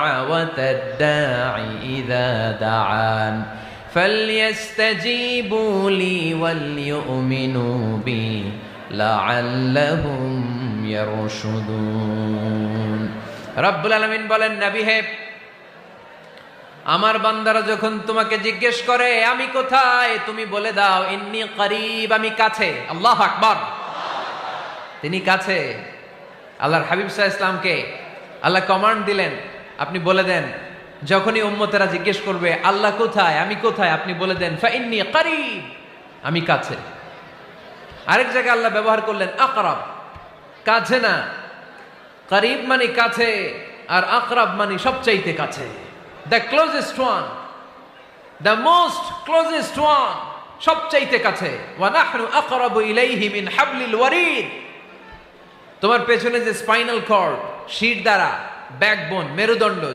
দাওয়াতাদ দাঈ ইযা দাআন ফালইস্তাজীবু লি ওয়াল ইউমিনু বি লাআল্লাহুম ইয়ারশুদুন। রব্বুল আলামিন বলেন, নবী হে, আমার বান্দারা যখন তোমাকে জিজ্ঞেস করে আমি কোথায়, তুমি বলে দাও ইন্নী করিব, আমি কাছে। আল্লাহু আকবার, তিনি কাছে। আল্লাহর হাবিব সাল্লাল্লাহু আলাইহি ওয়াসাল্লামকে আল্লাহ কমান্ড দিলেন, আপনি বলে দেন যখনই উম্মতেরা জিজ্ঞেস করবে আল্লাহ কোথায়, আমি কোথায়, আপনি বলে দেন ফাইন্নী করিব, আমি কাছে। আরেক জায়গায় আল্লাহ ব্যবহার করলেন আকরাব, কাছে না। করিব মানে কাছে, আর আকরাব মানে সবচাইতে কাছে। The closest one, the most closest one, সবচাইতে কাছে। ওয়া নাহনু আকরাবু ইলাইহি মিন হাবলিল ওয়ারিদ। তোমার পেছনে যে স্পাইনাল কর্ড, শির দ্বারা, ব্যাকবোন, মেরুদণ্ড